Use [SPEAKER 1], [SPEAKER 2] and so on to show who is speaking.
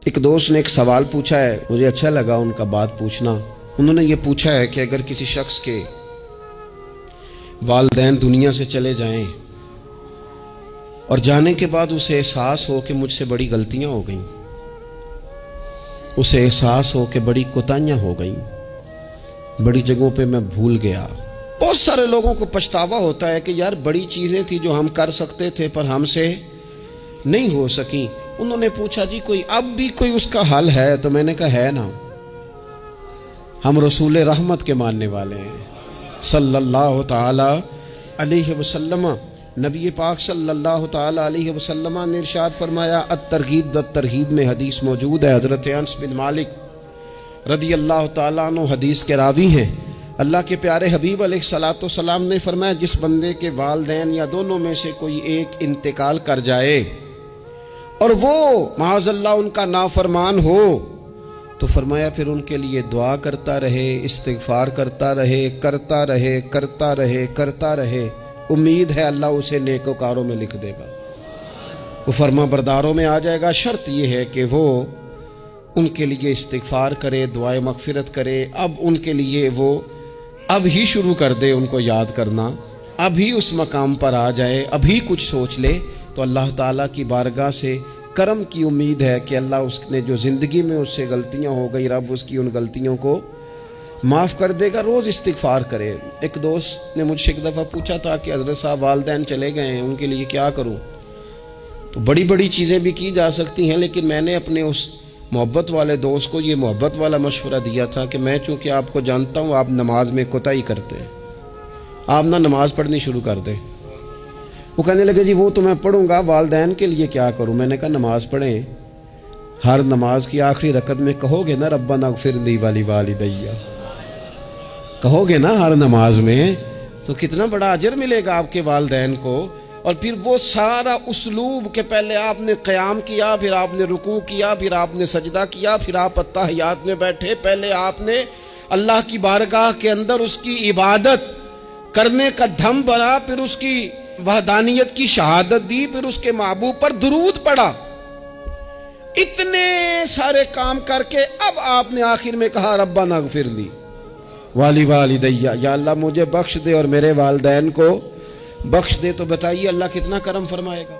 [SPEAKER 1] ایک دوست نے ایک سوال پوچھا ہے، مجھے اچھا لگا ان کا بات پوچھنا۔ انہوں نے یہ پوچھا ہے کہ اگر کسی شخص کے والدین دنیا سے چلے جائیں اور جانے کے بعد اسے احساس ہو کہ مجھ سے بڑی غلطیاں ہو گئیں، اسے احساس ہو کہ بڑی کوتاہیاں ہو گئیں، بڑی جگہوں پہ میں بھول گیا۔ بہت سارے لوگوں کو پچھتاوا ہوتا ہے کہ یار بڑی چیزیں تھی جو ہم کر سکتے تھے پر ہم سے نہیں ہو سکیں۔ انہوں نے پوچھا جی کوئی اب بھی کوئی اس کا حل ہے؟ تو میں نے کہا ہے نا، ہم رسول رحمت کے ماننے والے ہیں صلی اللہ تعالی علیہ وسلم۔ نبی پاک صلی اللہ تعالی علیہ وسلم نے ارشاد فرمایا، الترغیب والترہیب میں حدیث موجود ہے، حضرت انس بن مالک رضی اللہ تعالیٰ عنہ حدیث کے راوی ہیں۔ اللہ کے پیارے حبیب علیہ الصلوۃ والسلام نے فرمایا، جس بندے کے والدین یا دونوں میں سے کوئی ایک انتقال کر جائے اور وہ معاذ اللہ ان کا نافرمان ہو، تو فرمایا پھر ان کے لیے دعا کرتا رہے، استغفار کرتا رہے، کرتا رہے، کرتا رہے، کرتا رہے، امید ہے اللہ اسے نیکوکاروں میں لکھ دے گا، وہ فرما برداروں میں آ جائے گا۔ شرط یہ ہے کہ وہ ان کے لیے استغفار کرے، دعائے مغفرت کرے، اب ان کے لیے وہ اب ہی شروع کر دے ان کو یاد کرنا، اب ہی اس مقام پر آ جائے، ابھی کچھ سوچ لے، تو اللہ تعالیٰ کی بارگاہ سے کرم کی امید ہے کہ اللہ اس نے جو زندگی میں اس سے غلطیاں ہو گئی، رب اس کی ان غلطیوں کو معاف کر دے گا۔ روز استغفار کرے۔ ایک دوست نے مجھ سے ایک دفعہ پوچھا تھا کہ حضرت صاحب والدین چلے گئے ہیں، ان کے لیے کیا کروں؟ تو بڑی بڑی چیزیں بھی کی جا سکتی ہیں، لیکن میں نے اپنے اس محبت والے دوست کو یہ محبت والا مشورہ دیا تھا کہ میں چونکہ آپ کو جانتا ہوں آپ نماز میں کوتاہی کرتے ہیں، آپ نہ نماز پڑھنی شروع کر دیں۔ وہ کہنے لگے جی وہ تو میں پڑھوں گا، والدین کے لیے کیا کروں؟ میں نے کہا نماز پڑھیں، ہر نماز کی آخری رکعت میں کہو گے نا ربنا اغفر لی ولیوالدیّ، کہو گے نا ہر نماز میں، تو کتنا بڑا اجر ملے گا آپ کے والدین کو۔ اور پھر وہ سارا اسلوب کہ پہلے آپ نے قیام کیا، پھر آپ نے رکوع کیا، پھر آپ نے سجدہ کیا، پھر آپ اتحیات میں بیٹھے، پہلے آپ نے اللہ کی بارگاہ کے اندر اس کی عبادت کرنے کا دھم بھرا، پھر اس کی وحدانیت کی شہادت دی، پھر اس کے محبوب پر درود پڑھا، اتنے سارے کام کر کے اب آپ نے آخر میں کہا ربنا اغفر لی ولیوالدیّ، یا اللہ مجھے بخش دے اور میرے والدین کو بخش دے۔ تو بتائیے اللہ کتنا کرم فرمائے گا۔